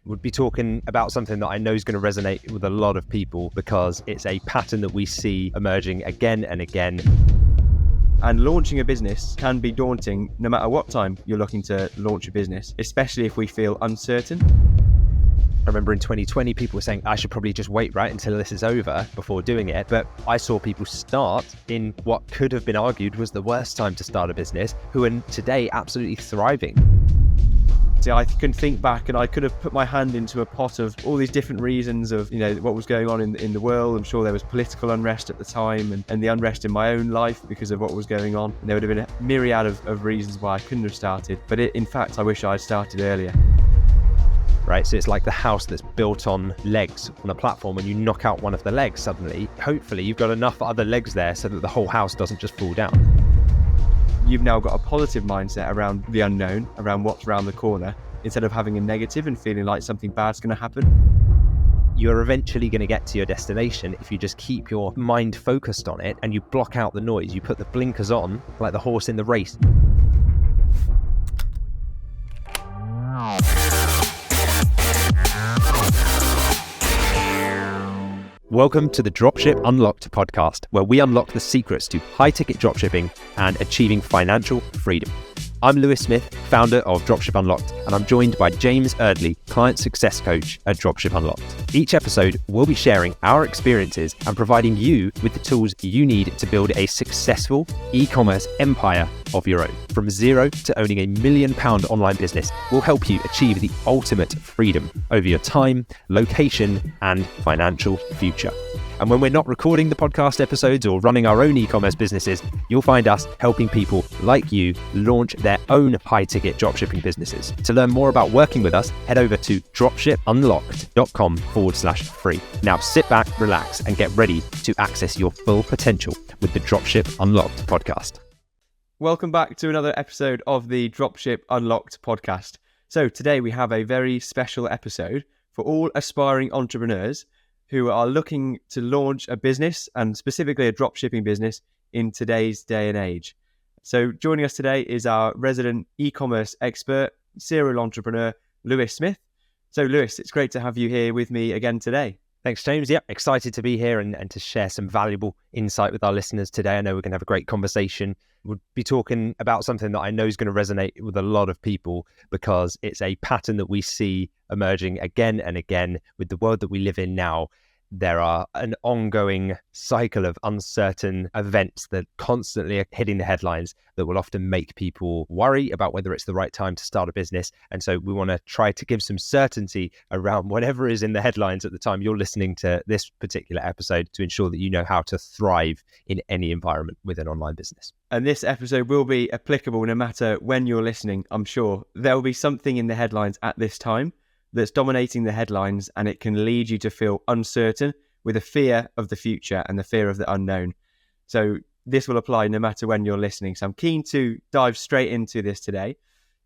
Would be talking about something that I know is going to resonate with a lot of people because it's a pattern that we see emerging again and again. And launching a business can be daunting no matter what time you're looking to launch a business, especially if we feel uncertain. I remember in 2020, people were saying, I should probably just wait right until this is over before doing it. But I saw people start in what could have been argued was the worst time to start a business, who are today absolutely thriving. See, I can think back and I could have put my hand into a pot of all these different reasons of, what was going on in the world. I'm sure there was political unrest at the time and the unrest in my own life because of what was going on. And there would have been a myriad of reasons why I couldn't have started. But in fact, I wish I had started earlier. Right, so it's like the house that's built on legs on a platform. When you knock out one of the legs suddenly, hopefully you've got enough other legs there so that the whole house doesn't just fall down. You've now got a positive mindset around the unknown, around what's around the corner, instead of having a negative and feeling like something bad's going to happen. You're eventually going to get to your destination if you just keep your mind focused on it and you block out the noise. You put the blinkers on like the horse in the race. Welcome to the Dropship Unlocked Podcast, where we unlock the secrets to high-ticket dropshipping and achieving financial freedom. I'm Lewis Smith, founder of Dropship Unlocked, and I'm joined by James Eardley, client success coach at Dropship Unlocked. Each episode, we'll be sharing our experiences and providing you with the tools you need to build a successful e-commerce empire of your own. From zero to owning £1 million online business, we'll help you achieve the ultimate freedom over your time, location, and financial future. And when we're not recording the podcast episodes or running our own e-commerce businesses, you'll find us helping people like you launch their own high-ticket dropshipping businesses. To learn more about working with us, head over to dropshipunlocked.com/free. Now sit back, relax, and get ready to access your full potential with the Dropship Unlocked podcast. Welcome back to another episode of the Dropship Unlocked podcast. So today we have a very special episode for all aspiring entrepreneurs who are looking to launch a business, and specifically a dropshipping business, in today's day and age. So joining us today is our resident e-commerce expert, serial entrepreneur, Lewis Smith. So Lewis, it's great to have you here with me again today. Thanks, James. Yep, excited to be here and to share some valuable insight with our listeners today. I know we're going to have a great conversation. We'll be talking about something that I know is going to resonate with a lot of people because it's a pattern that we see emerging again and again with the world that we live in now. There are an ongoing cycle of uncertain events that constantly are hitting the headlines that will often make people worry about whether it's the right time to start a business. And so we want to try to give some certainty around whatever is in the headlines at the time you're listening to this particular episode to ensure that you know how to thrive in any environment with an online business. And this episode will be applicable no matter when you're listening, I'm sure. There will be something in the headlines at this time that's dominating the headlines, and it can lead you to feel uncertain with a fear of the future and the fear of the unknown. So this will apply no matter when you're listening. So I'm keen to dive straight into this today.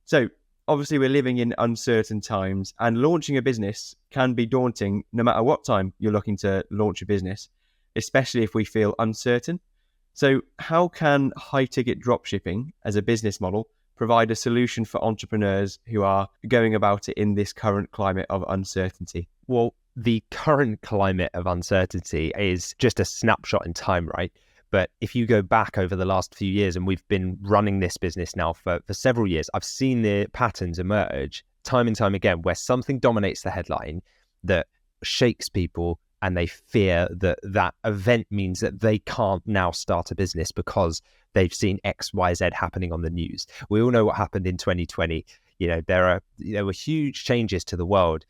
So obviously we're living in uncertain times, and launching a business can be daunting no matter what time you're looking to launch a business, especially if we feel uncertain. So how can high-ticket dropshipping as a business model provide a solution for entrepreneurs who are going about it in this current climate of uncertainty? Well, the current climate of uncertainty is just a snapshot in time, right? But if you go back over the last few years, and we've been running this business now for several years, I've seen the patterns emerge time and time again where something dominates the headline that shakes people, and they fear that that event means that they can't now start a business because they've seen X, Y, Z happening on the news. We all know what happened in 2020. There were huge changes to the world,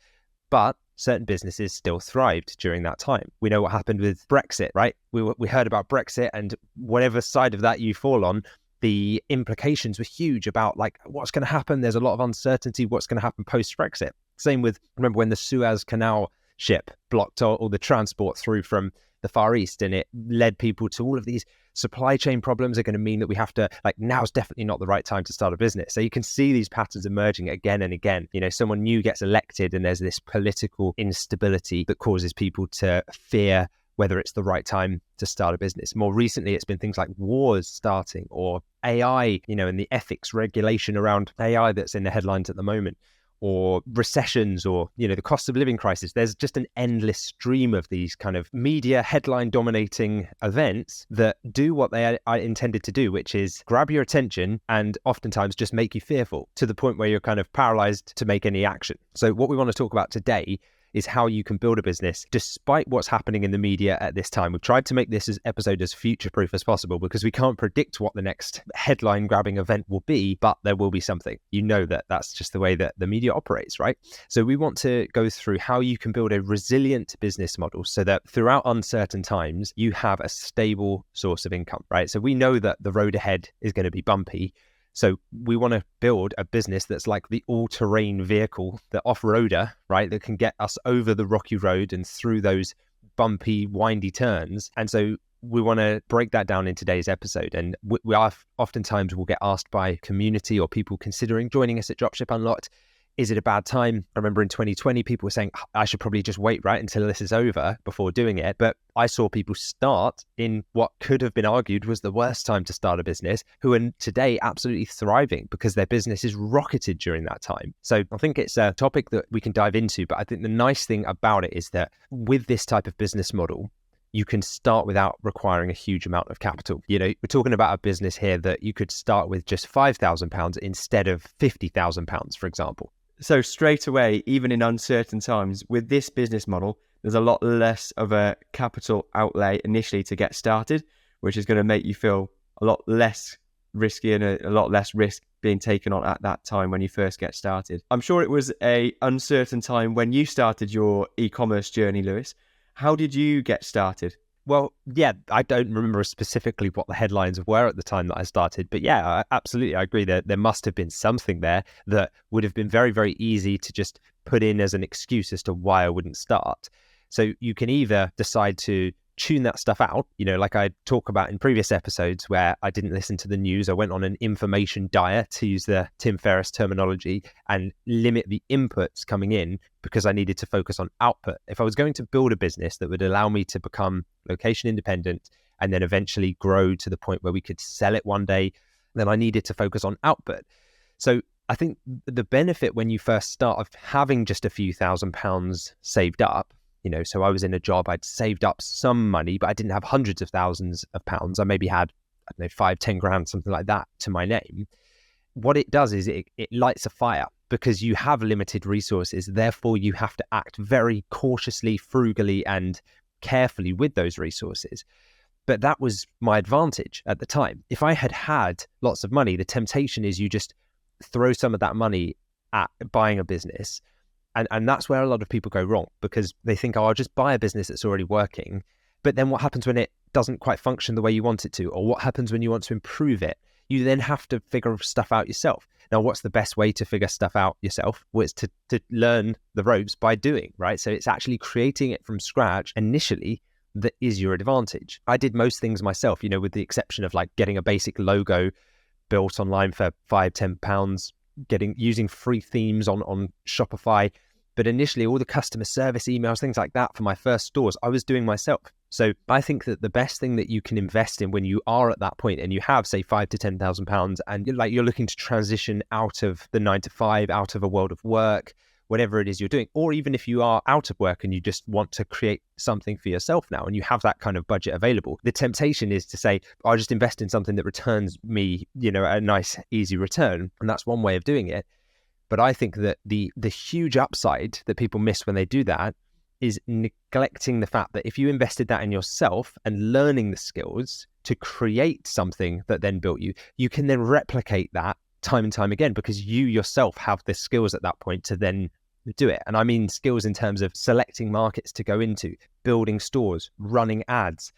but certain businesses still thrived during that time. We know what happened with Brexit, right? We heard about Brexit, and whatever side of that you fall on, the implications were huge about what's going to happen. There's a lot of uncertainty. What's going to happen post-Brexit? Same with, remember when the Suez Canal ship blocked all the transport through from the Far East, and it led people to all of these supply chain problems are going to mean that we have to, now's definitely not the right time to start a business. So you can see these patterns emerging again and again. Someone new gets elected and there's this political instability that causes people to fear whether it's the right time to start a business. More recently, it's been things like wars starting, or AI, and the ethics regulation around AI that's in the headlines at the moment. or recessions, or, the cost of living crisis. There's just an endless stream of these kind of media headline dominating events that do what they are intended to do, which is grab your attention and oftentimes just make you fearful to the point where you're kind of paralyzed to make any action. So what we want to talk about today is how you can build a business despite what's happening in the media at this time. We've tried to make this episode as future-proof as possible because we can't predict what the next headline-grabbing event will be, but there will be something. That's just the way that the media operates, right? So we want to go through how you can build a resilient business model so that throughout uncertain times, you have a stable source of income, right? So we know that the road ahead is going to be bumpy. So we want to build a business that's like the all-terrain vehicle, the off-roader, right, that can get us over the rocky road and through those bumpy, windy turns. And so we want to break that down in today's episode. And we oftentimes will get asked by community or people considering joining us at Dropship Unlocked, is it a bad time? I remember in 2020, people were saying, I should probably just wait, right, until this is over before doing it. But I saw people start in what could have been argued was the worst time to start a business, who are today absolutely thriving because their business is rocketed during that time. So I think it's a topic that we can dive into. But I think the nice thing about it is that with this type of business model, you can start without requiring a huge amount of capital. We're talking about a business here that you could start with just £5,000 instead of £50,000, for example. So straight away, even in uncertain times, with this business model, there's a lot less of a capital outlay initially to get started, which is going to make you feel a lot less risky and a lot less risk being taken on at that time when you first get started. I'm sure it was an uncertain time when you started your e-commerce journey, Lewis. How did you get started? Well, yeah, I don't remember specifically what the headlines were at the time that I started, but yeah, absolutely, I agree that there must have been something there that would have been very, very easy to just put in as an excuse as to why I wouldn't start. So you can either decide to tune that stuff out, like I talk about in previous episodes where I didn't listen to the news. I went on an information diet, to use the Tim Ferriss terminology, and limit the inputs coming in because I needed to focus on output. If I was going to build a business that would allow me to become location independent and then eventually grow to the point where we could sell it one day, then I needed to focus on output. So I think the benefit when you first start of having just a few £1,000s saved up, so I was in a job, I'd saved up some money, but I didn't have hundreds of thousands of pounds. I maybe had, 5-10 grand, something like that to my name. What it does is it lights a fire because you have limited resources. Therefore, you have to act very cautiously, frugally, and carefully with those resources. But that was my advantage at the time. If I had had lots of money, the temptation is you just throw some of that money at buying a business. And that's where a lot of people go wrong because they think, I'll just buy a business that's already working. But then what happens when it doesn't quite function the way you want it to? Or what happens when you want to improve it? You then have to figure stuff out yourself. Now, what's the best way to figure stuff out yourself? Well, it's to learn the ropes by doing, right? So it's actually creating it from scratch initially that is your advantage. I did most things myself, with the exception of like getting a basic logo built online for £5-10, using free themes on Shopify. But initially, all the customer service emails, things like that for my first stores, I was doing myself. So I think that the best thing that you can invest in when you are at that point and you have, say, £5,000 to £10,000 and you're looking to transition out of the 9-to-5, out of a world of work, whatever it is you're doing, or even if you are out of work and you just want to create something for yourself now and you have that kind of budget available, the temptation is to say, I'll just invest in something that returns me, a nice, easy return. And that's one way of doing it. But I think that the huge upside that people miss when they do that is neglecting the fact that if you invested that in yourself and learning the skills to create something that then built you, you can then replicate that time and time again because you yourself have the skills at that point to then do it. And I mean skills in terms of selecting markets to go into, building stores, running ads,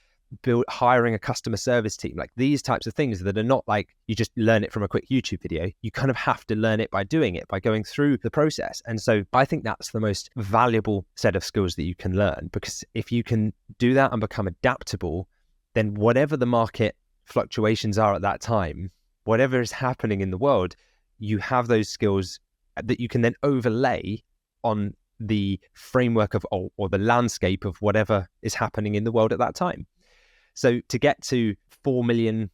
hiring a customer service team, like these types of things that are not like you just learn it from a quick YouTube video. You kind of have to learn it by doing it, by going through the process. And so I think that's the most valuable set of skills that you can learn, because if you can do that and become adaptable, then whatever the market fluctuations are at that time, whatever is happening in the world, you have those skills that you can then overlay on the framework of or the landscape of whatever is happening in the world at that time. So to get to £4 million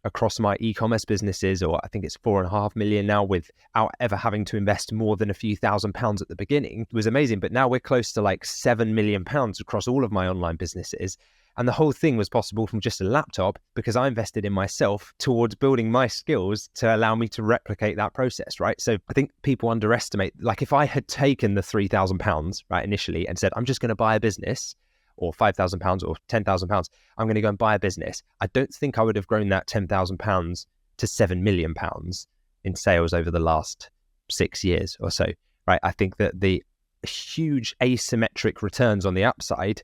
across my e-commerce businesses, or I think it's 4.5 million now, without ever having to invest more than a few £1,000s at the beginning, was amazing. But now we're close to like £7 million across all of my online businesses. And the whole thing was possible from just a laptop because I invested in myself towards building my skills to allow me to replicate that process, right? So I think people underestimate, like if I had taken the £3,000, right, initially and said, I'm just going to buy a business, or £5,000 or £10,000, I'm going to go and buy a business, I don't think I would have grown that £10,000 to £7 million in sales over the last 6 years or so, right? I think that the huge asymmetric returns on the upside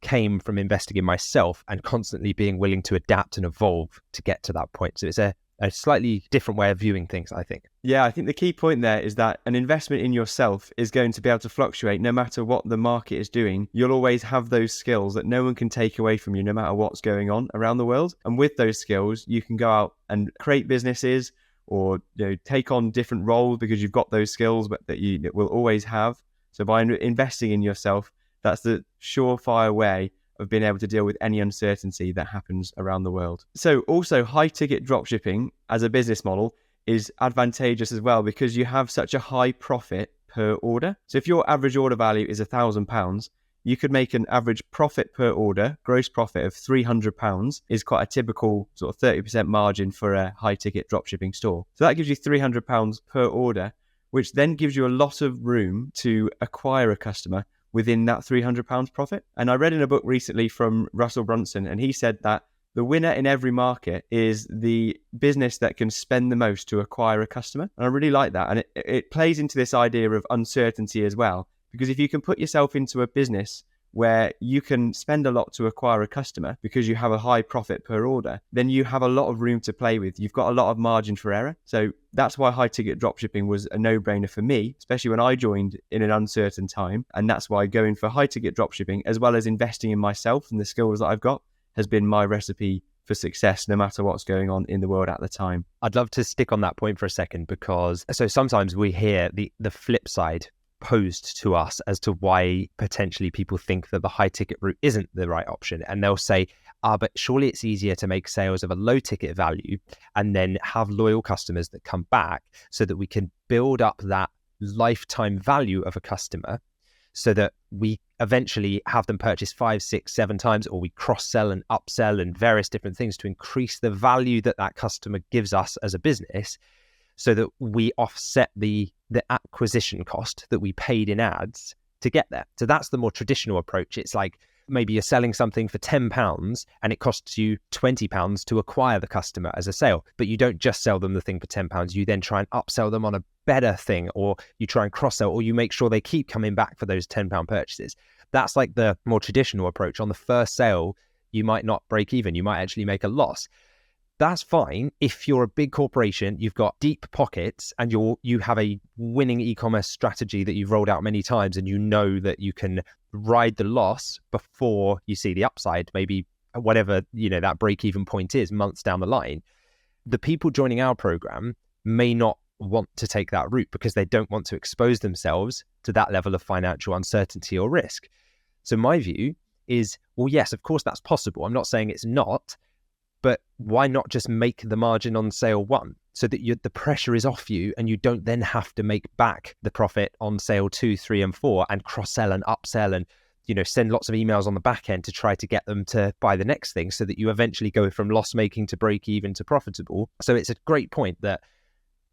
came from investing in myself and constantly being willing to adapt and evolve to get to that point. So it's a slightly different way of viewing things, I think. Yeah, I think the key point there is that an investment in yourself is going to be able to fluctuate no matter what the market is doing. You'll always have those skills that no one can take away from you no matter what's going on around the world. And with those skills, you can go out and create businesses or take on different roles because you've got those skills that you will always have. So by investing in yourself, that's the surefire way of being able to deal with any uncertainty that happens around the world. So also high-ticket dropshipping as a business model is advantageous as well because you have such a high profit per order. So if your average order value is £1,000, you could make an average profit per order, gross profit of £300 is quite a typical sort of 30% margin for a high-ticket dropshipping store. So that gives you £300 per order, which then gives you a lot of room to acquire a customer within that £300 profit. And I read in a book recently from Russell Brunson, and he said that the winner in every market is the business that can spend the most to acquire a customer. And I really like that. And it plays into this idea of uncertainty as well, because if you can put yourself into a business where you can spend a lot to acquire a customer because you have a high profit per order, then you have a lot of room to play with. You've got a lot of margin for error. So that's why high-ticket dropshipping was a no-brainer for me, especially when I joined in an uncertain time. And that's why going for high-ticket dropshipping, as well as investing in myself and the skills that I've got, has been my recipe for success, no matter what's going on in the world at the time. I'd love to stick on that point for a second, because so sometimes we hear the flip side posed to us as to why potentially people think that the high ticket route isn't the right option. And they'll say, but surely it's easier to make sales of a low ticket value and then have loyal customers that come back so that we can build up that lifetime value of a customer so that we eventually have them purchase 5, 6, 7 times, or we cross-sell and upsell and various different things to increase the value that that customer gives us as a business, so that we offset the acquisition cost that we paid in ads to get there. So that's the more traditional approach. It's like maybe you're selling something for £10 and it costs you £20 to acquire the customer as a sale, but you don't just sell them the thing for £10. You then try and upsell them on a better thing, or you try and cross-sell, or you make sure they keep coming back for those £10 purchases. That's like the more traditional approach. On the first sale, you might not break even. You might actually make a loss. That's fine if you're a big corporation, you've got deep pockets, and you have a winning e-commerce strategy that you've rolled out many times, and you know that you can ride the loss before you see the upside, maybe whatever that break-even point is months down the line. The people joining our program may not want to take that route because they don't want to expose themselves to that level of financial uncertainty or risk. So my view is, well, yes, of course that's possible. I'm not saying it's not. But why not just make the margin on sale 1 so that the pressure is off you and you don't then have to make back the profit on sale 2, 3, and 4 and cross-sell and upsell and send lots of emails on the back end to try to get them to buy the next thing, so that you eventually go from loss-making to break-even to profitable. So it's a great point that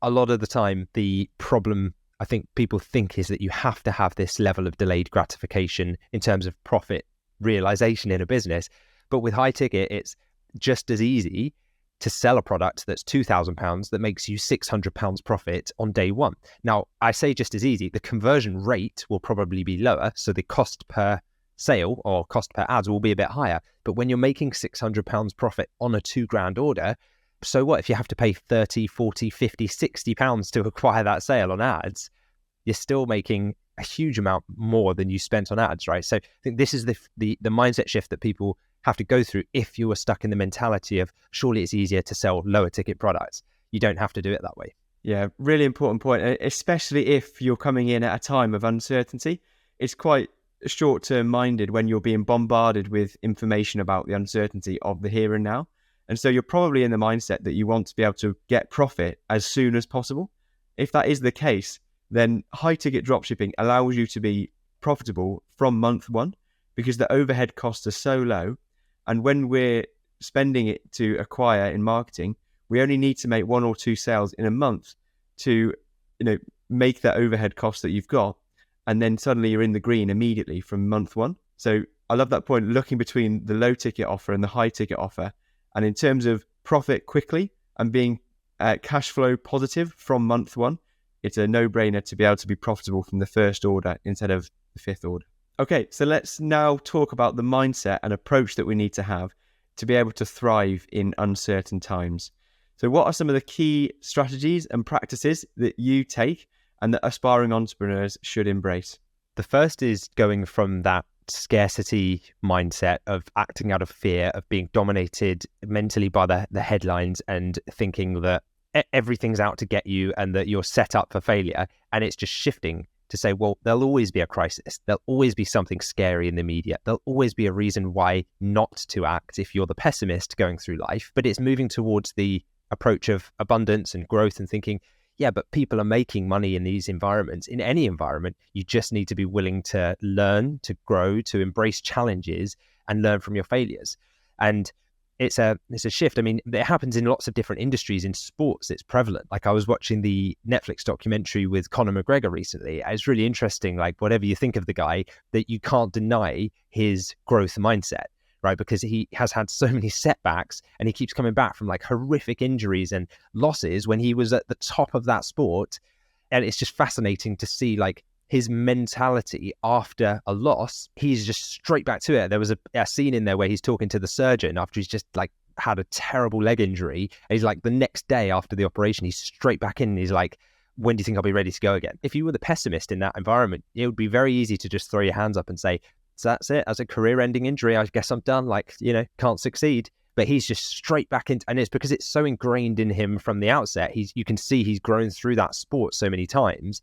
a lot of the time the problem I think people think is that you have to have this level of delayed gratification in terms of profit realization in a business. But with high ticket, it's just as easy to sell a product that's £2,000 that makes you £600 profit on day 1. Now, I say just as easy, the conversion rate will probably be lower, so the cost per sale or cost per ads will be a bit higher. But when you're making £600 profit on a £2,000 order, so what if you have to pay 30, 40, 50, 60 pounds to acquire that sale on ads? You're still making a huge amount more than you spent on ads, right? So I think this is the mindset shift that people have to go through if you are stuck in the mentality of surely it's easier to sell lower ticket products. You don't have to do it that way. Yeah, really important point, especially if you're coming in at a time of uncertainty. It's quite short-term minded when you're being bombarded with information about the uncertainty of the here and now. And so you're probably in the mindset that you want to be able to get profit as soon as possible. If that is the case, then high-ticket dropshipping allows you to be profitable from month one because the overhead costs are so low. And when we're spending it to acquire in marketing, we only need to make 1 or 2 sales in a month to, make that overhead cost that you've got. And then suddenly you're in the green immediately from month one. So I love that point, looking between the low ticket offer and the high ticket offer. And in terms of profit quickly and being cash flow positive from month one, it's a no-brainer to be able to be profitable from the first order instead of the 5th order. Okay, so let's now talk about the mindset and approach that we need to have to be able to thrive in uncertain times. So what are some of the key strategies and practices that you take and that aspiring entrepreneurs should embrace? The first is going from that scarcity mindset of acting out of fear, of being dominated mentally by the headlines and thinking that everything's out to get you and that you're set up for failure. And it's just shifting to say, well, there'll always be a crisis. There'll always be something scary in the media. There'll always be a reason why not to act if you're the pessimist going through life. But it's moving towards the approach of abundance and growth and thinking, yeah, but people are making money in these environments. In any environment, you just need to be willing to learn, to grow, to embrace challenges and learn from your failures. And it's a shift. I mean, it happens in lots of different industries. In sports, it's prevalent. Like I was watching the Netflix documentary with Conor McGregor recently. It's really interesting, like whatever you think of the guy, that you can't deny his growth mindset, right? Because he has had so many setbacks and he keeps coming back from like horrific injuries and losses when he was at the top of that sport. And it's just fascinating to see like his mentality after a loss. He's just straight back to it. There was a scene in there where he's talking to the surgeon after he's just like had a terrible leg injury. And he's like, the next day after the operation, he's straight back in and he's like, when do you think I'll be ready to go again? If you were the pessimist in that environment, it would be very easy to just throw your hands up and say, so that's it. As a career-ending injury, I guess I'm done. Like, can't succeed. But he's just straight back into, and it's because it's so ingrained in him from the outset. You can see he's grown through that sport so many times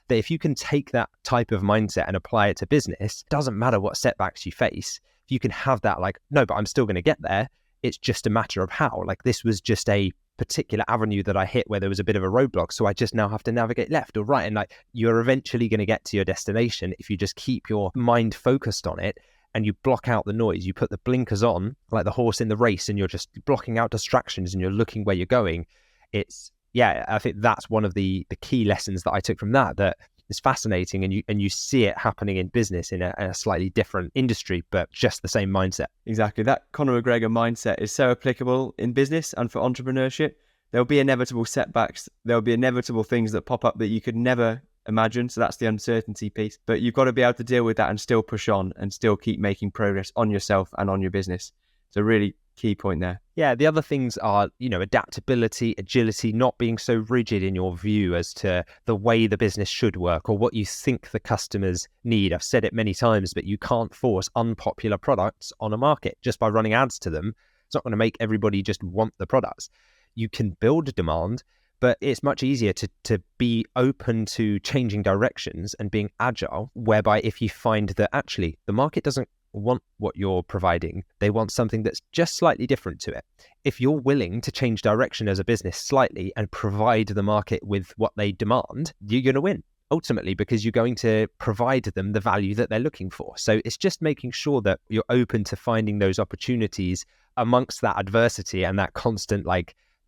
that if you can take that type of mindset and apply it to business, doesn't matter what setbacks you face. If you can have that, like, no, but I'm still going to get there. It's just a matter of how. Like, this was just a particular avenue that I hit where there was a bit of a roadblock, so I just now have to navigate left or right. And like, you're eventually going to get to your destination if you just keep your mind focused on it and you block out the noise. You put the blinkers on like the horse in the race and you're just blocking out distractions and you're looking where you're going. I think that's one of the key lessons that I took from that is fascinating, and you see it happening in business in a slightly different industry, but just the same mindset. Exactly. That Conor McGregor mindset is so applicable in business and for entrepreneurship. There'll be inevitable setbacks. There'll be inevitable things that pop up that you could never imagine. So that's the uncertainty piece. But you've got to be able to deal with that and still push on and still keep making progress on yourself and on your business. It's a really key point there. Yeah, the other things are, adaptability, agility, not being so rigid in your view as to the way the business should work or what you think the customers need. I've said it many times, but you can't force unpopular products on a market just by running ads to them. It's not going to make everybody just want the products. You can build demand, but it's much easier to be open to changing directions and being agile, whereby if you find that actually the market doesn't want what you're providing, they want something that's just slightly different to it. If you're willing to change direction as a business slightly and provide the market with what they demand, you're going to win ultimately, because you're going to provide them the value that they're looking for. So it's just making sure that you're open to finding those opportunities amongst that adversity and that constant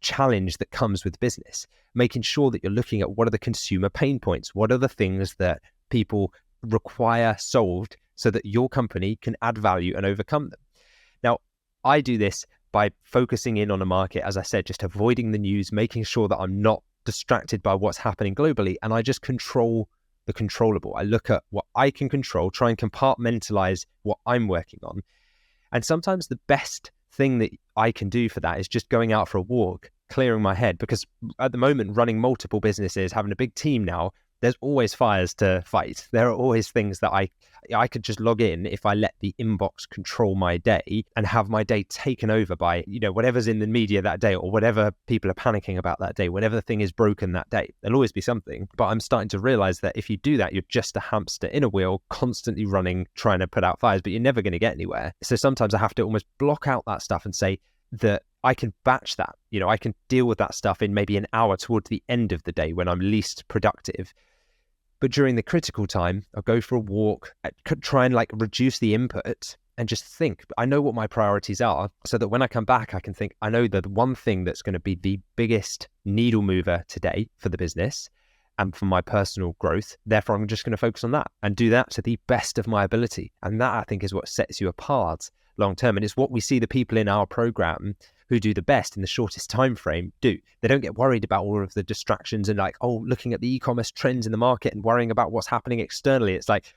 challenge that comes with business, making sure that you're looking at what are the consumer pain points, what are the things that people require solved so that your company can add value and overcome them. Now, I do this by focusing in on a market, as I said, just avoiding the news, making sure that I'm not distracted by what's happening globally, and I just control the controllable. I look at what I can control, try and compartmentalize what I'm working on. And sometimes the best thing that I can do for that is just going out for a walk, clearing my head, because at the moment, running multiple businesses, having a big team now, there's always fires to fight. There are always things that I could just log in if I let the inbox control my day and have my day taken over by, whatever's in the media that day or whatever people are panicking about that day, whatever thing is broken that day. There'll always be something. But I'm starting to realize that if you do that, you're just a hamster in a wheel, constantly running, trying to put out fires, but you're never going to get anywhere. So sometimes I have to almost block out that stuff and say that I can batch that. I can deal with that stuff in maybe an hour towards the end of the day when I'm least productive. But during the critical time, I'll go for a walk, I could try and reduce the input and just think. I know what my priorities are so that when I come back, I can think, I know the one thing that's going to be the biggest needle mover today for the business and for my personal growth. Therefore, I'm just going to focus on that and do that to the best of my ability. And that, I think, is what sets you apart long term. And it's what we see the people in our program who do the best in the shortest time frame do. They don't get worried about all of the distractions and looking at the e-commerce trends in the market and worrying about what's happening externally. It's like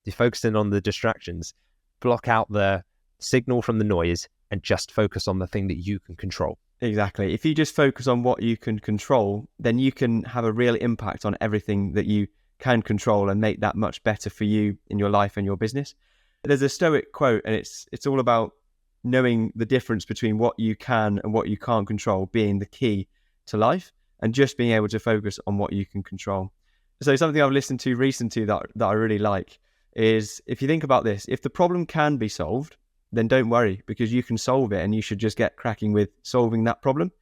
you're focusing on the distractions, block out the signal from the noise and just focus on the thing that you can control. Exactly. If you just focus on what you can control, then you can have a real impact on everything that you can control and make that much better for you in your life and your business. There's a Stoic quote, and it's all about knowing the difference between what you can and what you can't control being the key to life, and just being able to focus on what you can control. So something I've listened to recently that I really like is, if you think about this, if the problem can be solved, then don't worry, because you can solve it and you should just get cracking with solving that problem.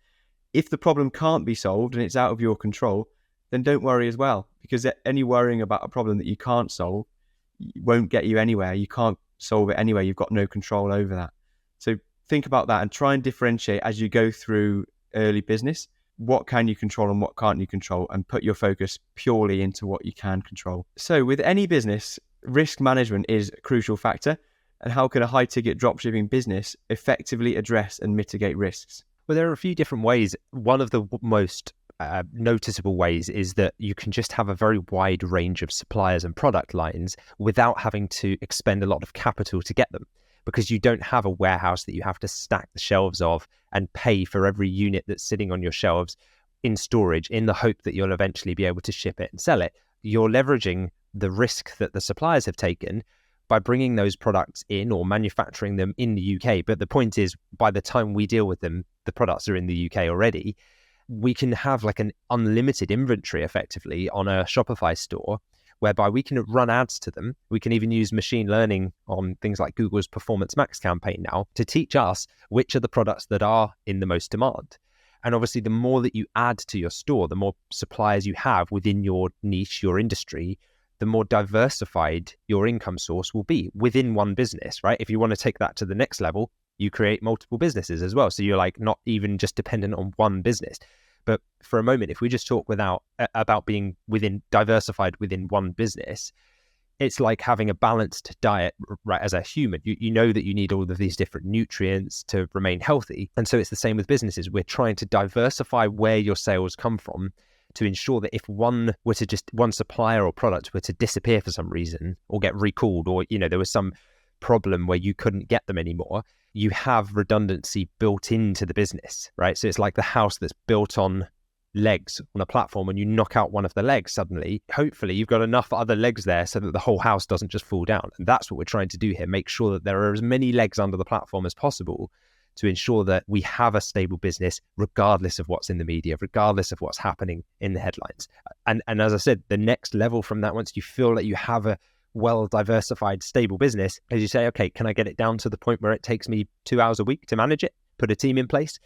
If the problem can't be solved and it's out of your control, then don't worry as well, because any worrying about a problem that you can't solve won't get you anywhere. You can't solve it anyway. You've got no control over that. So think about that and try and differentiate as you go through early business. What can you control and what can't you control, and put your focus purely into what you can control. So with any business, risk management is a crucial factor. And how can a high-ticket dropshipping business effectively address and mitigate risks? Well, there are a few different ways. One of the most noticeable ways is that you can just have a very wide range of suppliers and product lines without having to expend a lot of capital to get them, because you don't have a warehouse that you have to stack the shelves of and pay for every unit that's sitting on your shelves in storage in the hope that you'll eventually be able to ship it and sell it. You're leveraging the risk that the suppliers have taken by bringing those products in or manufacturing them in the UK. But the point is, by the time we deal with them, the products are in the UK already. We can have an unlimited inventory effectively on a Shopify store, whereby we can run ads to them. We can even use machine learning on things like Google's Performance Max campaign now to teach us which are the products that are in the most demand. And obviously, the more that you add to your store, the more suppliers you have within your niche, your industry, the more diversified your income source will be within one business, right? If you want to take that to the next level, you create multiple businesses as well. So you're not even just dependent on one business. But for a moment, if we just talk about being diversified within one business, it's like having a balanced diet, right? As a human, you know that you need all of these different nutrients to remain healthy. And so it's the same with businesses. We're trying to diversify where your sales come from to ensure that if one supplier or product were to disappear for some reason or get recalled, or, there was some problem where you couldn't get them anymore, you have redundancy built into the business, right? So it's like the house that's built on legs on a platform. When you knock out one of the legs, suddenly, hopefully you've got enough other legs there so that the whole house doesn't just fall down. And that's what we're trying to do here. Make sure that there are as many legs under the platform as possible to ensure that we have a stable business, regardless of what's in the media, regardless of what's happening in the headlines. And as I said, the next level from that, once you feel that you have a well-diversified, stable business, as you say, okay, can I get it down to the point where it takes me 2 hours a week to manage it, put a team in place?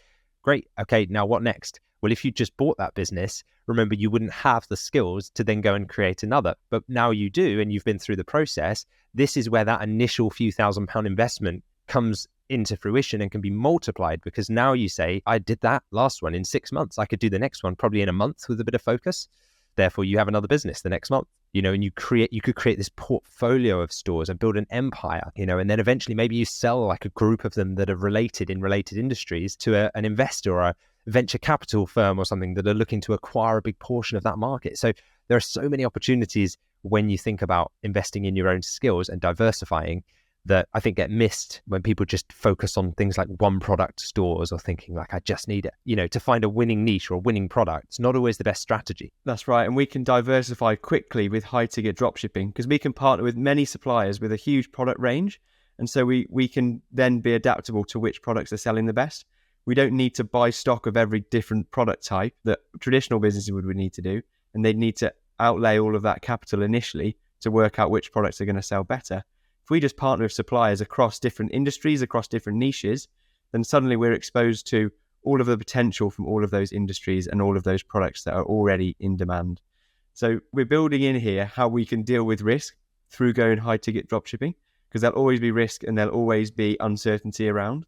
Great. Okay, now what next? Well, if you just bought that business, remember, you wouldn't have the skills to then go and create another. But now you do, and you've been through the process. This is where that initial few £1,000 investment comes into fruition and can be multiplied, because now you say, I did that last one in 6 months. I could do the next one probably in a month with a bit of focus. Therefore, you have another business the next month, and you could create this portfolio of stores and build an empire, and then eventually maybe you sell a group of them that are related in related industries to an investor or a venture capital firm or something that are looking to acquire a big portion of that market. So there are so many opportunities when you think about investing in your own skills and diversifying, that I think get missed when people just focus on things like one product stores or thinking like, I just need it. To find a winning niche or a winning product, it's not always the best strategy. That's right. And we can diversify quickly with high-ticket dropshipping because we can partner with many suppliers with a huge product range. And so we can then be adaptable to which products are selling the best. We don't need to buy stock of every different product type that traditional businesses would need to do. And they'd need to outlay all of that capital initially to work out which products are going to sell better. If we just partner with suppliers across different industries, across different niches, then suddenly we're exposed to all of the potential from all of those industries and all of those products that are already in demand. So we're building in here how we can deal with risk through going high-ticket dropshipping, because there'll always be risk and there'll always be uncertainty around.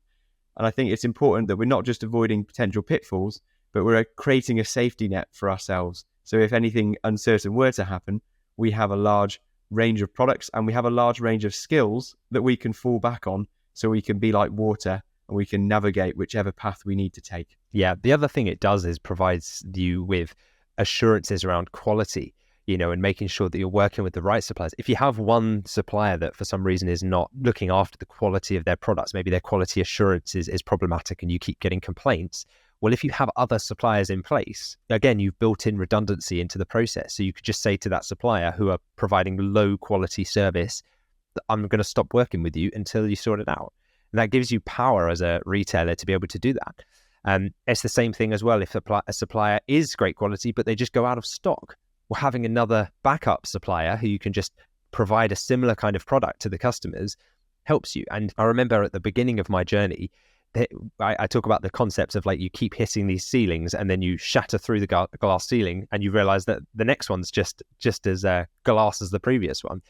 And I think it's important that we're not just avoiding potential pitfalls, but we're creating a safety net for ourselves. So if anything uncertain were to happen, we have a large range of products and we have a large range of skills that we can fall back on, so we can be like water and we can navigate whichever path we need to take. Yeah, the other thing it does is provides you with assurances around quality, and making sure that you're working with the right suppliers. If you have one supplier that for some reason is not looking after the quality of their products, maybe their quality assurance is problematic and you keep getting complaints. Well, if you have other suppliers in place, again, you've built in redundancy into the process. So you could just say to that supplier who are providing low quality service, I'm going to stop working with you until you sort it out. And that gives you power as a retailer to be able to do that. It's the same thing as well. If a supplier is great quality, but they just go out of stock, well, having another backup supplier who you can just provide a similar kind of product to the customers helps you. And I remember at the beginning of my journey, I talk about the concepts of like you keep hitting these ceilings and then you shatter through the glass ceiling and you realize that the next one's just as glass as the previous one.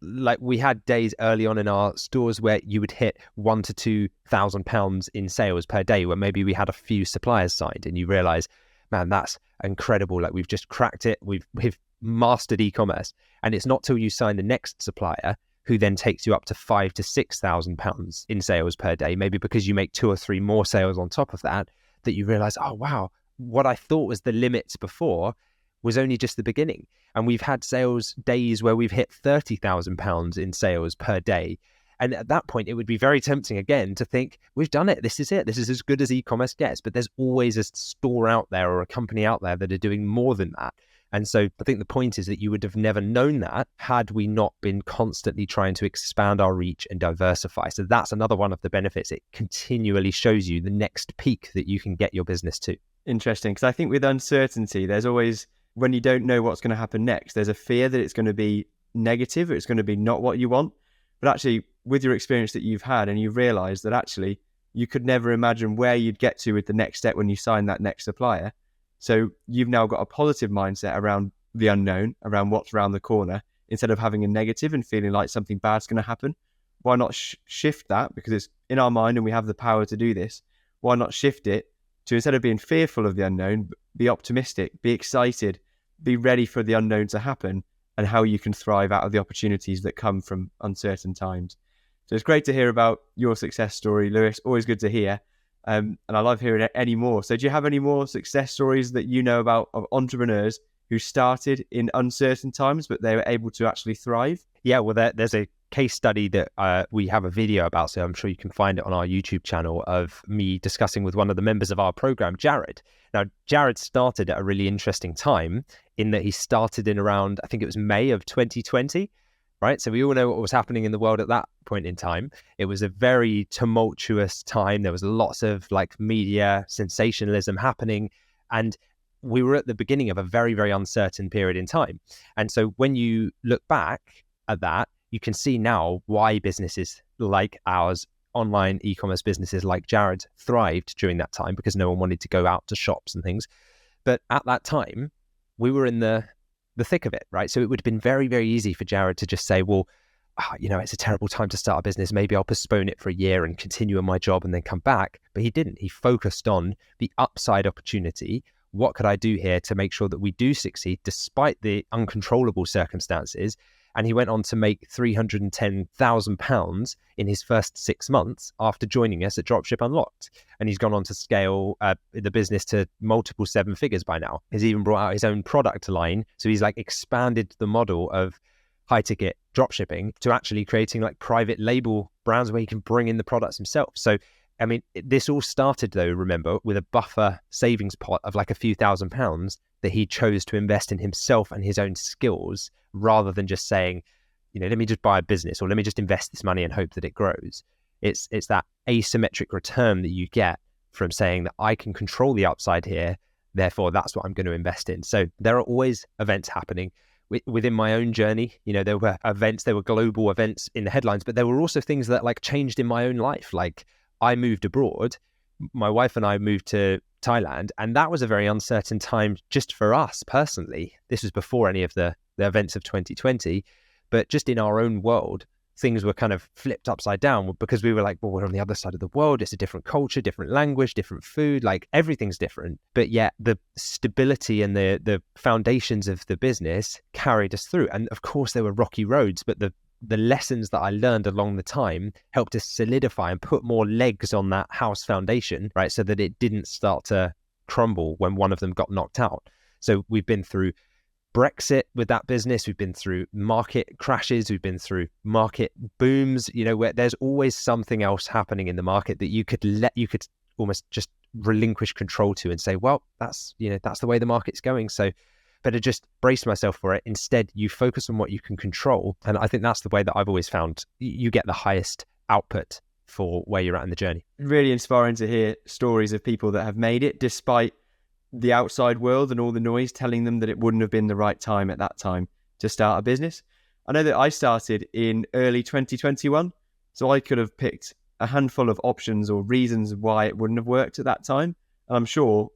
Like we had days early on in our stores where you would hit £1,000 to £2,000 in sales per day, where maybe we had a few suppliers signed and you realize, man, that's incredible. Like we've just cracked it. We've mastered e-commerce. And it's not till you sign the next supplier who then takes you up to £5,000 to £6,000 in sales per day, maybe because you make 2 or 3 more sales on top of that, that you realize, oh, wow, what I thought was the limits before was only just the beginning. And we've had sales days where we've hit £30,000 in sales per day. And at that point, it would be very tempting again to think, we've done it. This is it. This is as good as e-commerce gets. But there's always a store out there or a company out there that are doing more than that. And so I think the point is that you would have never known that had we not been constantly trying to expand our reach and diversify. So that's another one of the benefits. It continually shows you the next peak that you can get your business to. Interesting, because I think with uncertainty, there's always, when you don't know what's going to happen next, there's a fear that it's going to be negative, or it's going to be not what you want. But actually, with your experience that you've had, and you've realized that actually you could never imagine where you'd get to with the next step when you sign that next supplier. So you've now got a positive mindset around the unknown, around what's around the corner, instead of having a negative and feeling like something bad's going to happen. Why not shift that? Because it's in our mind and we have the power to do this. Why not shift it to, instead of being fearful of the unknown, be optimistic, be excited, be ready for the unknown to happen and how you can thrive out of the opportunities that come from uncertain times. So it's great to hear about your success story, Lewis. Always good to hear. And I love hearing any more. So do you have any more success stories that you know about of entrepreneurs who started in uncertain times, but they were able to actually thrive? Yeah, well, there's a case study that we have a video about, so I'm sure you can find it on our YouTube channel, of me discussing with one of the members of our program, Jared. Now, Jared started at a really interesting time in that he started in around, I think it was May of 2020. Right. So we all know what was happening in the world at that point in time. It was a very tumultuous time. There was lots of like media sensationalism happening. And we were at the beginning of a very, very uncertain period in time. And so when you look back at that, you can see now why businesses like ours, online e-commerce businesses like Jared, thrived during that time, because no one wanted to go out to shops and things. But at that time, we were in the thick of it, right? So it would have been very, very easy for Jared to just say, well, it's a terrible time to start a business. Maybe I'll postpone it for a year and continue in my job and then come back. But he didn't. He focused on the upside opportunity. What could I do here to make sure that we do succeed despite the uncontrollable circumstances? And he went on to make £310,000 in his first 6 months after joining us at Dropship Unlocked. And he's gone on to scale the business to multiple 7 figures by now. He's even brought out his own product line. So he's like expanded the model of high-ticket dropshipping to actually creating like private label brands where he can bring in the products himself. So, I mean, this all started though, remember, with a buffer savings pot of like a few £1,000s that he chose to invest in himself and his own skills, rather than just saying, let me just buy a business or let me just invest this money and hope that it grows. It's that asymmetric return that you get from saying that I can control the upside here, therefore that's what I'm going to invest in. So there are always events happening. Within my own journey, there were events, there were global events in the headlines, but there were also things that like changed in my own life. Like I moved abroad, my wife and I moved to Thailand, and that was a very uncertain time just for us personally. This was before any of the events of 2020, but just in our own world, things were kind of flipped upside down because we were like, well, we're on the other side of the world. It's a different culture, different language, different food, like everything's different. But yet the stability and the foundations of the business carried us through. And of course there were rocky roads, but the lessons that I learned along the time helped us solidify and put more legs on that house foundation, right? So that it didn't start to crumble when one of them got knocked out. So we've been through Brexit with that business. We've been through market crashes. We've been through market booms, where there's always something else happening in the market that you could almost just relinquish control to and say, well, that's the way the market's going. So better just brace myself for it. Instead, you focus on what you can control. And I think that's the way that I've always found you get the highest output for where you're at in the journey. Really inspiring to hear stories of people that have made it despite the outside world and all the noise telling them that it wouldn't have been the right time at that time to start a business. I know that I started in early 2021, so I could have picked a handful of options or reasons why it wouldn't have worked at that time. And I'm sure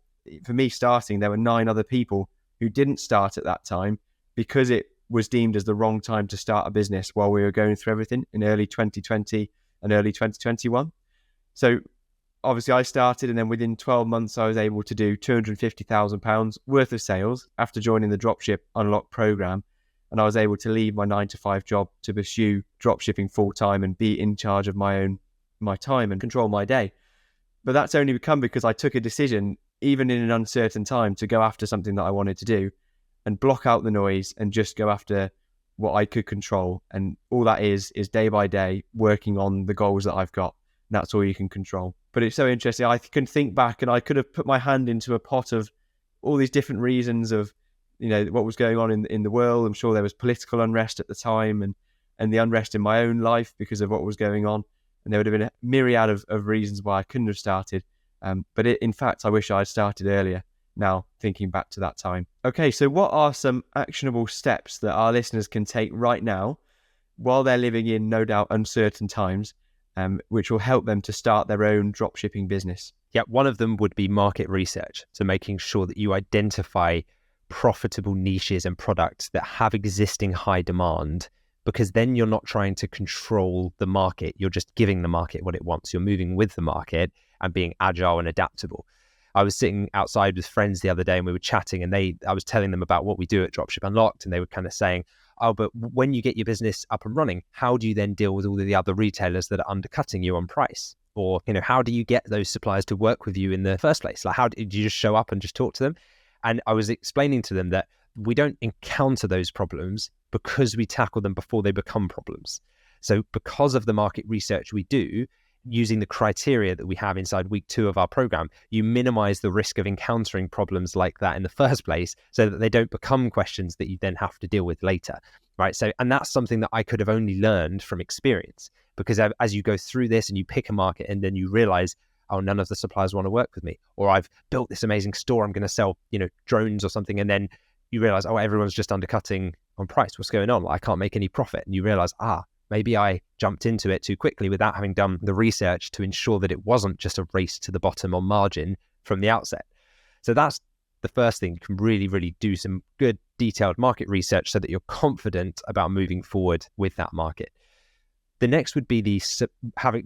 for me starting, there were 9 other people who didn't start at that time because it was deemed as the wrong time to start a business while we were going through everything in early 2020 and early 2021. So obviously I started, and then within 12 months, I was able to do £250,000 worth of sales after joining the Dropship Unlocked program. And I was able to leave my 9-to-5 job to pursue dropshipping full time and be in charge of my time and control my day. But that's only become because I took a decision, even in an uncertain time, to go after something that I wanted to do and block out the noise and just go after what I could control. And all that is day by day working on the goals that I've got. And that's all you can control. But it's so interesting. I can think back and I could have put my hand into a pot of all these different reasons of, what was going on in the world. I'm sure there was political unrest at the time and the unrest in my own life because of what was going on. And there would have been a myriad of reasons why I couldn't have started. But in fact, I wish I had started earlier now, thinking back to that time. Okay, so what are some actionable steps that our listeners can take right now while they're living in, no doubt, uncertain times, which will help them to start their own dropshipping business? Yeah, one of them would be market research. So making sure that you identify profitable niches and products that have existing high demand, because then you're not trying to control the market. You're just giving the market what it wants. You're moving with the market and being agile and adaptable. I was sitting outside with friends the other day and we were chatting, and I was telling them about what we do at Dropship Unlocked, and they were kind of saying, oh, but when you get your business up and running, how do you then deal with all of the other retailers that are undercutting you on price? Or, how do you get those suppliers to work with you in the first place? Like, how did you just show up and just talk to them? And I was explaining to them that we don't encounter those problems because we tackle them before they become problems. So because of the market research we do, using the criteria that we have inside week 2 of our program, you minimize the risk of encountering problems like that in the first place so that they don't become questions that you then have to deal with later, right? So, and that's something that I could have only learned from experience, because as you go through this and you pick a market and then you realize, oh, none of the suppliers want to work with me, or I've built this amazing store, I'm going to sell, drones or something. And then you realize, oh, everyone's just undercutting on price. What's going on? Like, I can't make any profit. And you realize, maybe I jumped into it too quickly without having done the research to ensure that it wasn't just a race to the bottom on margin from the outset. So that's the first thing. You can really, really do some good detailed market research so that you're confident about moving forward with that market. The next would be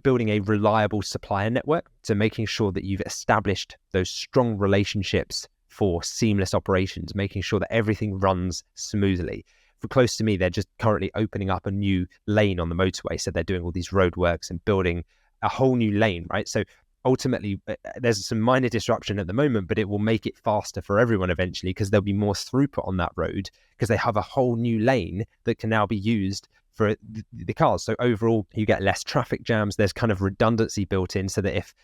building a reliable supplier network. So making sure that you've established those strong relationships for seamless operations, making sure that everything runs smoothly. For close to me, they're just currently opening up a new lane on the motorway. So they're doing all these roadworks and building a whole new lane, right? So ultimately, there's some minor disruption at the moment, but it will make it faster for everyone eventually, because there'll be more throughput on that road because they have a whole new lane that can now be used for the cars. So overall, you get less traffic jams. There's kind of redundancy built in so that if,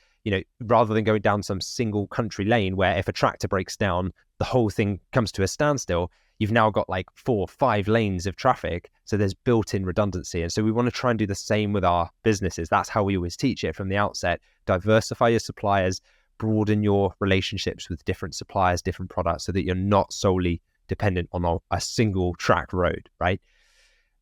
rather than going down some single country lane where if a tractor breaks down, the whole thing comes to a standstill, you've now got like 4 or 5 lanes of traffic. So there's built-in redundancy. And so we want to try and do the same with our businesses. That's how we always teach it from the outset. Diversify your suppliers, broaden your relationships with different suppliers, different products, so that you're not solely dependent on a single track road, right?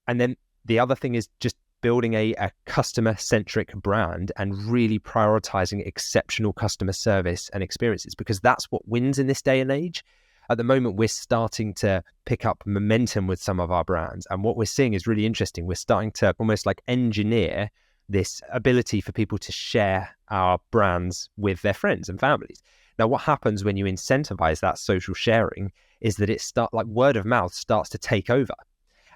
And then the other thing is just building a customer-centric brand and really prioritizing exceptional customer service and experiences, because that's what wins in this day and age. At the moment, we're starting to pick up momentum with some of our brands. And what we're seeing is really interesting. We're starting to almost like engineer this ability for people to share our brands with their friends and families. Now, what happens when you incentivize that social sharing is that word of mouth starts to take over.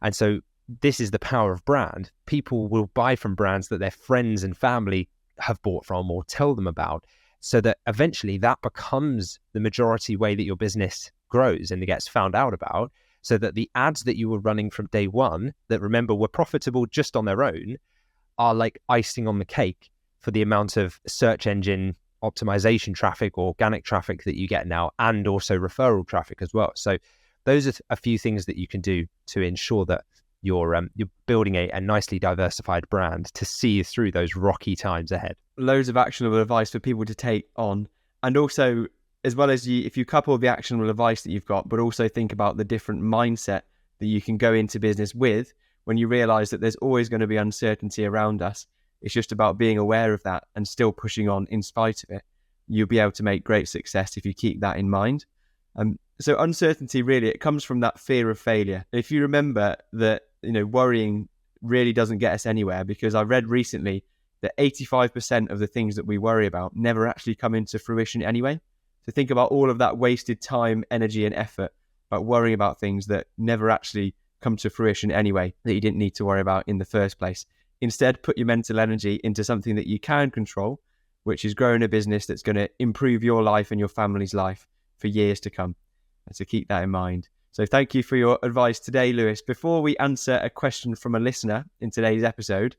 And so this is the power of brand. People will buy from brands that their friends and family have bought from or tell them about, so that eventually that becomes the majority way that your business grows and it gets found out about, so that the ads that you were running from day one that, remember, were profitable just on their own are like icing on the cake for the amount of search engine optimization traffic or organic traffic that you get now, and also referral traffic as well. So those are a few things that you can do to ensure that you're building a nicely diversified brand to see you through those rocky times ahead. Loads of actionable advice for people to take on. And also, as well as if you couple the actionable advice that you've got, but also think about the different mindset that you can go into business with when you realize that there's always going to be uncertainty around us. It's just about being aware of that and still pushing on in spite of it. You'll be able to make great success if you keep that in mind. So uncertainty, really, it comes from that fear of failure. If you remember that, worrying really doesn't get us anywhere, because I read recently that 85% of the things that we worry about never actually come into fruition anyway. So think about all of that wasted time, energy, and effort about worrying about things that never actually come to fruition anyway, that you didn't need to worry about in the first place. Instead, put your mental energy into something that you can control, which is growing a business that's going to improve your life and your family's life for years to come. And so keep that in mind. So thank you for your advice today, Lewis. Before we answer a question from a listener in today's episode,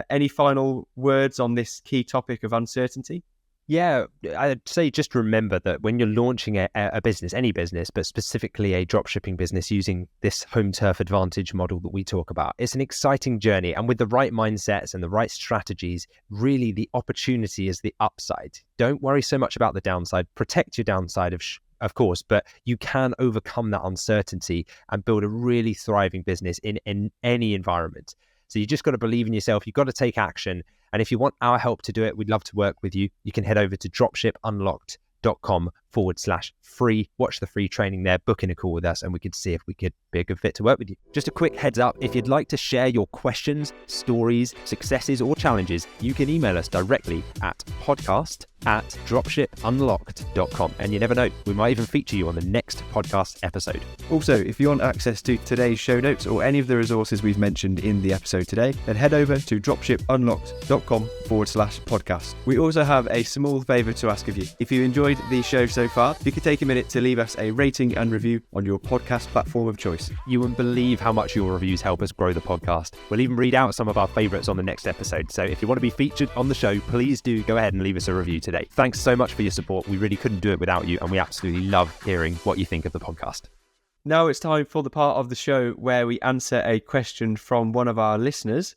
any final words on this key topic of uncertainty? Yeah, I'd say just remember that when you're launching a business, any business, but specifically a dropshipping business using this home turf advantage model that we talk about, it's an exciting journey. And with the right mindsets and the right strategies, really the opportunity is the upside. Don't worry so much about the downside. Protect your downside, of course, but you can overcome that uncertainty and build a really thriving business in any environment. So you just got to believe in yourself. You've got to take action. And if you want our help to do it, we'd love to work with you. You can head over to dropshipunlocked.com/free. Watch the free training there, book in a call with us, and we could see if we could be a good fit to work with you. Just a quick heads up, if you'd like to share your questions, stories, successes, or challenges, you can email us directly at podcast@dropshipunlocked.com. And you never know, we might even feature you on the next podcast episode. Also, if you want access to today's show notes or any of the resources we've mentioned in the episode today, then head over to dropshipunlocked.com/podcast. We also have a small favour to ask of you. If you enjoyed the show so far, if you could take a minute to leave us a rating and review on your podcast platform of choice. You wouldn't believe how much your reviews help us grow the podcast. We'll even read out some of our favourites on the next episode. So if you want to be featured on the show, please do go ahead and leave us a review today. Thanks so much for your support. We really couldn't do it without you, and we absolutely love hearing what you think of the podcast. Now it's time for the part of the show where we answer a question from one of our listeners.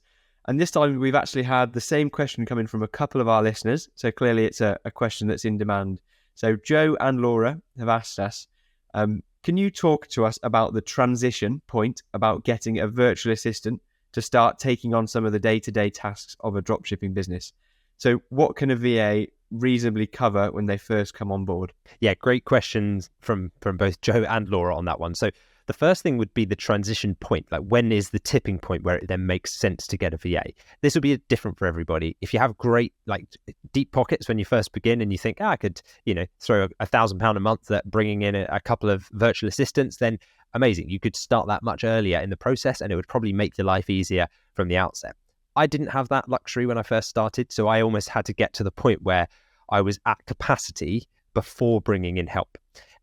And this time we've actually had the same question coming from a couple of our listeners. So clearly it's a question that's in demand. So Joe and Laura have asked us, can you talk to us about the transition point about getting a virtual assistant to start taking on some of the day-to-day tasks of a dropshipping business? So what can a VA reasonably cover when they first come on board? Yeah, great questions from both Joe and Laura on that one. So the first thing would be the transition point. Like, when is the tipping point where it then makes sense to get a VA? This will be different for everybody. If you have great, deep pockets when you first begin and you think, I could, throw £1,000 a month at bringing in a couple of virtual assistants, then amazing. You could start that much earlier in the process and it would probably make your life easier from the outset. I didn't have that luxury when I first started, so I almost had to get to the point where I was at capacity before bringing in help.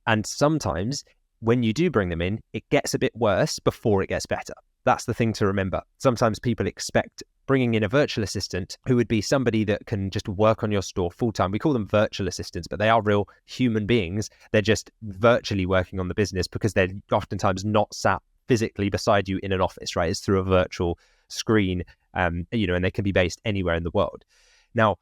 And sometimes when you do bring them in, it gets a bit worse before it gets better. That's the thing to remember. Sometimes people expect bringing in a virtual assistant who would be somebody that can just work on your store full time. We call them virtual assistants, but they are real human beings. They're just virtually working on the business because they're oftentimes not sat physically beside you in an office, right? It's through a virtual screen, and they can be based anywhere in the world. Now,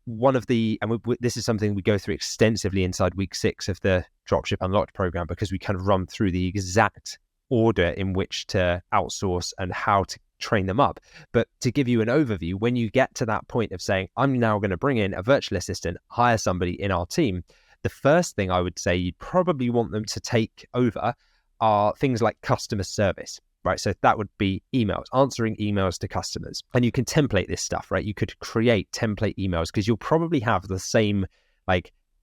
this is something we go through extensively inside week 6 of the Dropship Unlocked program, because we kind of run through the exact order in which to outsource and how to train them up. But to give you an overview, when you get to that point of saying, I'm now going to bring in a virtual assistant, hire somebody in our team, the first thing I would say you'd probably want them to take over are things like customer service, right? So that would be emails, answering emails to customers. And you can template this stuff, right? You could create template emails because you'll probably have the same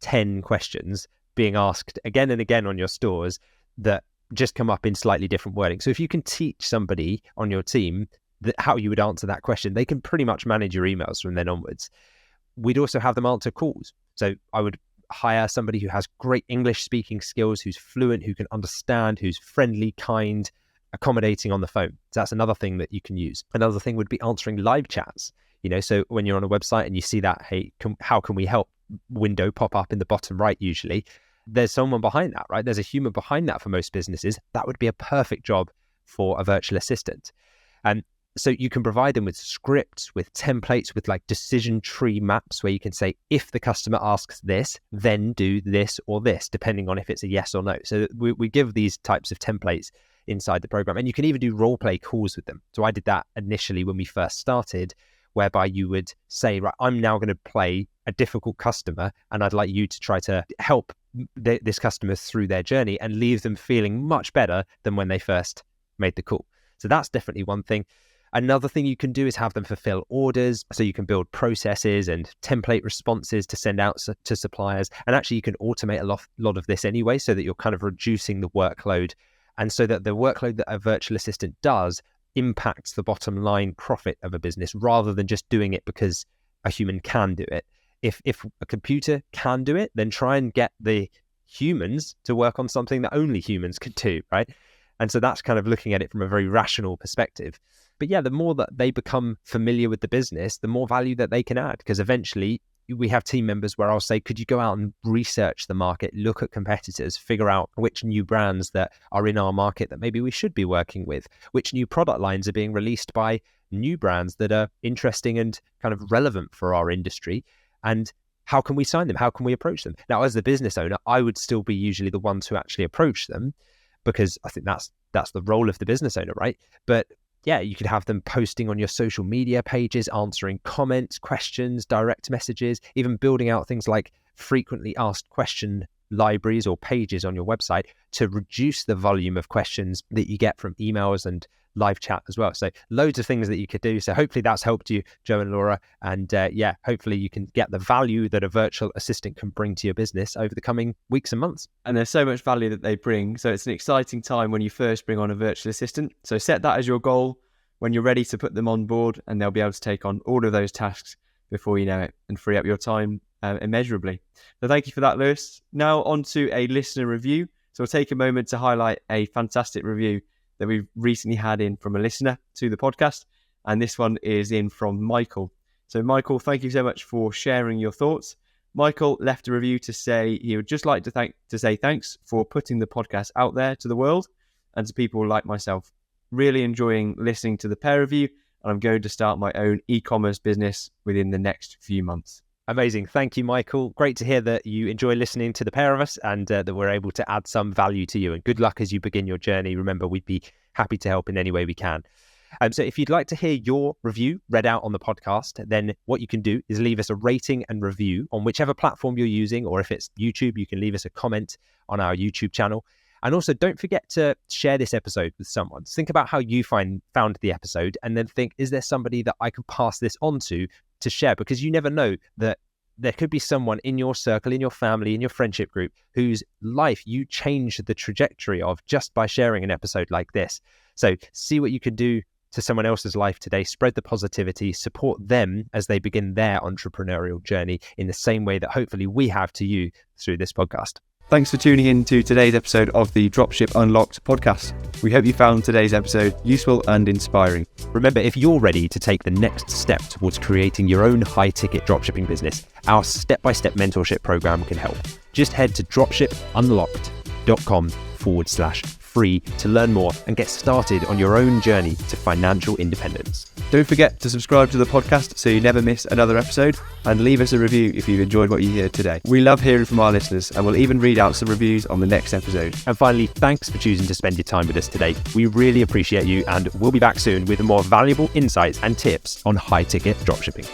10 questions being asked again and again on your stores that just come up in slightly different wording. So if you can teach somebody on your team how you would answer that question, they can pretty much manage your emails from then onwards. We'd also have them answer calls. So I would hire somebody who has great English speaking skills, who's fluent, who can understand, who's friendly, kind, accommodating on the phone. So that's another thing that you can use. Another thing would be answering live chats. So when you're on a website and you see that, hey, how can we help window pop up in the bottom right, usually there's someone behind that, right? There's a human behind that for most businesses. That would be a perfect job for a virtual assistant. And so you can provide them with scripts, with templates, with decision tree maps where you can say, if the customer asks this, then do this or this, depending on if it's a yes or no. So we give these types of templates inside the program. And you can even do role play calls with them. So I did that initially when we first started, whereby you would say, right, I'm now going to play a difficult customer and I'd like you to try to help this customer through their journey and leave them feeling much better than when they first made the call. So that's definitely one thing. Another thing you can do is have them fulfill orders. So you can build processes and template responses to send out to suppliers. And actually you can automate a lot of this anyway, so that you're kind of reducing the workload, and so that the workload that a virtual assistant does impacts the bottom line profit of a business, rather than just doing it because a human can do it. If a computer can do it, then try and get the humans to work on something that only humans could do, right? And so that's kind of looking at it from a very rational perspective. But yeah, the more that they become familiar with the business, the more value that they can add, because eventually we have team members where I'll say, could you go out and research the market, look at competitors, figure out which new brands that are in our market that maybe we should be working with, which new product lines are being released by new brands that are interesting and kind of relevant for our industry, and how can we sign them? How can we approach them? Now, as the business owner, I would still be usually the one to actually approach them, because I think that's the role of the business owner, right? But yeah, you could have them posting on your social media pages, answering comments, questions, direct messages, even building out things like frequently asked question libraries or pages on your website to reduce the volume of questions that you get from emails and live chat as well. So loads of things that you could do. So hopefully that's helped you, Joe and Laura. And hopefully you can get the value that a virtual assistant can bring to your business over the coming weeks and months. And there's so much value that they bring. So it's an exciting time when you first bring on a virtual assistant. So set that as your goal when you're ready to put them on board, and they'll be able to take on all of those tasks before you know it and free up your time immeasurably. So thank you for that, Lewis. Now on to a listener review. So we'll take a moment to highlight a fantastic review that we've recently had in from a listener to the podcast. And this one is in from Michael. So Michael, thank you so much for sharing your thoughts. Michael left a review to say he would just like to say thanks for putting the podcast out there to the world and to people like myself. Really enjoying listening to the pair of you, and I'm going to start my own e-commerce business within the next few months. Amazing. Thank you, Michael. Great to hear that you enjoy listening to the pair of us, and that we're able to add some value to you. And good luck as you begin your journey. Remember, we'd be happy to help in any way we can. So if you'd like to hear your review read out on the podcast, then what you can do is leave us a rating and review on whichever platform you're using, or if it's YouTube, you can leave us a comment on our YouTube channel. And also, don't forget to share this episode with someone. Think about how you found the episode, and then think, is there somebody that I can pass this on to share? Because you never know that there could be someone in your circle, in your family, in your friendship group, whose life you changed the trajectory of just by sharing an episode like this. So see what you can do to someone else's life today, spread the positivity, support them as they begin their entrepreneurial journey in the same way that hopefully we have to you through this podcast. Thanks for tuning in to today's episode of the Dropship Unlocked podcast. We hope you found today's episode useful and inspiring. Remember, if you're ready to take the next step towards creating your own high-ticket dropshipping business, our step-by-step mentorship program can help. Just head to dropshipunlocked.com/free to learn more and get started on your own journey to financial independence. Don't forget to subscribe to the podcast so you never miss another episode, and leave us a review if you've enjoyed what you hear today. We love hearing from our listeners, and we'll even read out some reviews on the next episode. And finally, thanks for choosing to spend your time with us today. We really appreciate you, and we'll be back soon with more valuable insights and tips on high-ticket dropshipping.